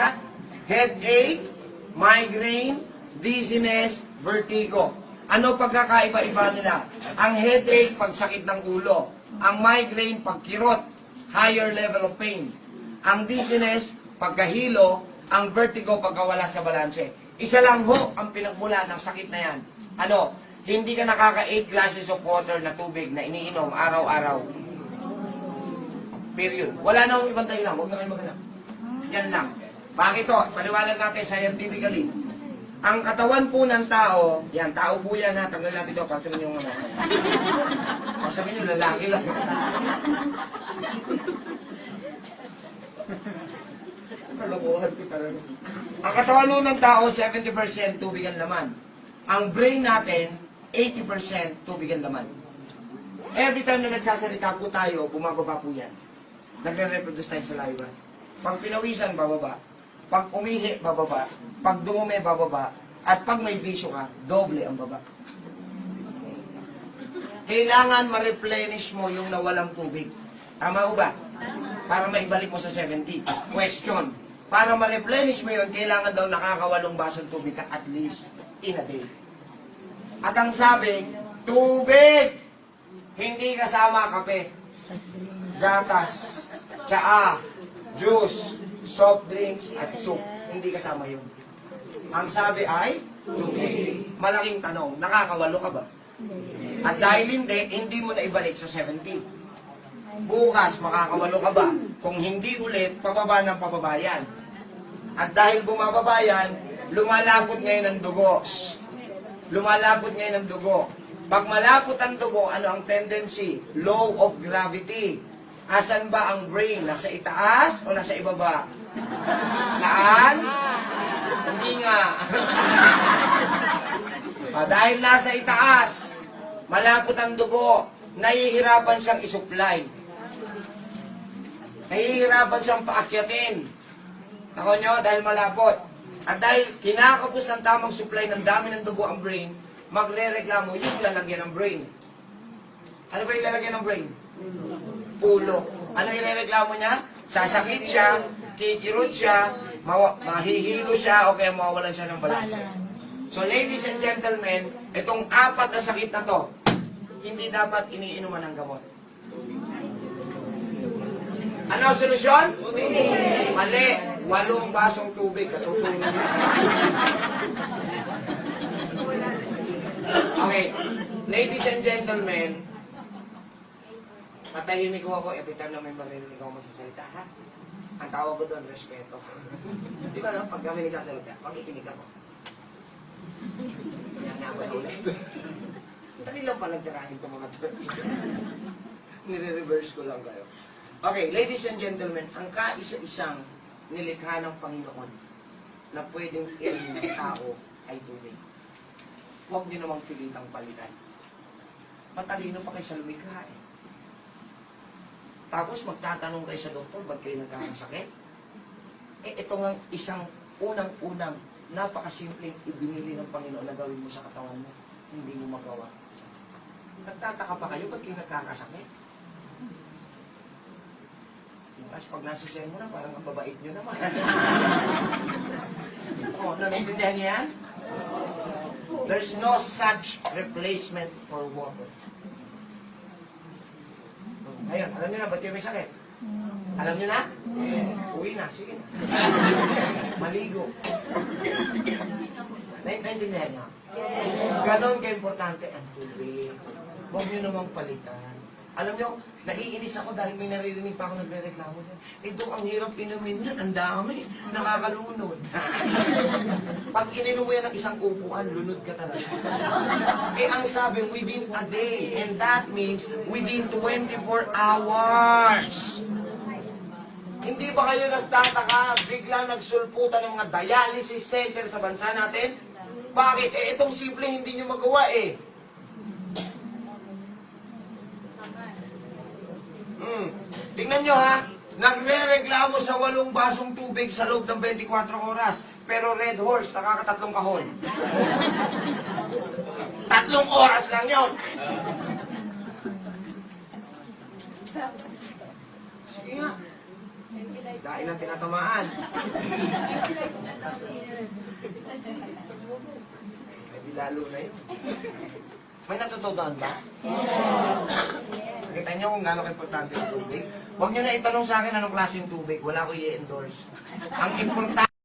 ha? Headache, migraine, dizziness, vertigo. Ano pagkakaiba-iba nila? Ang headache, pagsakit ng ulo. Ang migraine, pagkirot, higher level of pain. Ang dizziness, pagkahilo. Ang vertigo, pagkawala sa balanse. Isa lang ho ang pinagmula ng sakit na yan. Ano? Hindi ka nakaka 8 glasses of water na tubig na iniinom araw-araw. Period. Wala na akong ibang dahilan. Huwag na kayo maghanap. Yan lang. Bakit to? Paliwanag natin scientifically. Ang katawan po ng tao, yan, tao po yan ha, tanggal natin ito, pasabihin nyo ano. Pasabihin nyo, lalaki lang. Ang katawan po ng tao, 70% tubig ang laman. Ang brain natin, 80% tubig ang laman. Every time na nagsasalita po tayo, bumababa po yan. Nagre-reproduce tayo sa saliva. Pag pinawisan, bababa. Pag umihi, bababa. Pag dumumi, bababa. At pag may bisyo ka, doble ang baba. Kailangan ma-replenish mo yung nawalang tubig. Tama o ba? Para maibalik mo sa 70. Question. Para ma-replenish mo yun, kailangan daw nakakawalong basong tubig ka at least in a day. At ang sabi, tubig! Hindi kasama kape, gatas, tsaa, juice, soft drinks, at soup. Hindi kasama yun. Ang sabi ay, tubig. Malaking tanong, nakakawalo ka ba? At dahil hindi mo na ibalik sa 70. Bukas, makakawalo ka ba? Kung hindi ulit, pababa ng pababa yan. At dahil bumababa yan, lumalapot ngayon ang dugo. Lumalapot ngayon ang dugo. Pag malapot ang dugo, ano ang tendency? Law of gravity. Asan ba ang brain? Nasa itaas o nasa ibaba? Saan? Hindi nga. Dahil nasa itaas, malapot ang dugo, nahihirapan siyang isupply. Nahihirapan siyang paakyatin. Ako nyo, dahil malapot. At dahil kinakapos ng tamang supply ng dami ng dugo ang brain, magre-reklamo yung lalagyan ng brain. Ano ba yung lalagyan ng brain? Pulo. Ano yung reklamo niya? Sasakit siya, kikirot siya, mahihilo siya, o kaya mawawalan siya ng balanse. So ladies and gentlemen, itong 4 na sakit na to, hindi dapat iniinuman ng gamot. Ano ang solusyon? Mali. 8 basong tubig. Katutulong. Okay. Ladies and gentlemen, patahimik ko ako every time na may marinig ako magsasalita, ha? Ang tawag ko doon, respeto. Di ba, no? Pag kami nagsasalita, makikinig ako. Yan nga ba ulit? Dali lang palang tirahin ko mga to. Nire-reverse ko lang kayo. Okay, ladies and gentlemen, ang kaisa-isang nilikha ng Panginoon na pwedeng irin ng tao ay tubig. Huwag niyo namang pilitang palitan. Matalino pa kayo sa lumikha eh. Tapos magtatanong kayo sa doktor, ba't kayo nagkakasakit? Eh, ito nga isang unang-unang napakasimpleng ibinili ng Panginoon na gawin mo sa katawan mo. Hindi mo magawa. Nagtataka pa kayo, ba't kayo nagkakasakit? Tapos pag nasisend mo na, parang ang babait nyo naman. Nanaintindihan niya yan? There's no such replacement for water. Ngayon, alam niyo na, ba't kayo may sakit? Alam niyo na? Uwi na, sige na. Maligo. Naintindihan niyo? Ganon ka-importante ang tubig. Huwag niyo namang palitan. Alam niyo, naiinis ako dahil may naririnig pa ako nagre-reklamo dyan. Eh, doon ang hirap inumin yan, ang dami, nakakalunod. Pag ininom mo yan ng isang upuan, lunod ka talaga. Eh, ang sabi, within a day. And that means, within 24 hours. Hindi ba kayo nagtataka, biglang nagsulputan ng mga dialysis center sa bansa natin? Bakit? Eh, itong simple hindi nyo magawa eh. Tingnan nyo ha, nagre-reklamo sa 8 basong tubig sa loob ng 24 oras. Pero Red Horse, nakaka3 kahon. 3 oras lang yon. Sige nga. Dahil ang tinatamaan. Hindi lalo na yun. May natutunan ba? Nakita niyo kung gano'ng importante yung tubig? Huwag niyo na itanong sa akin anong klaseng tubig. Wala ko i-endorse. Ang importante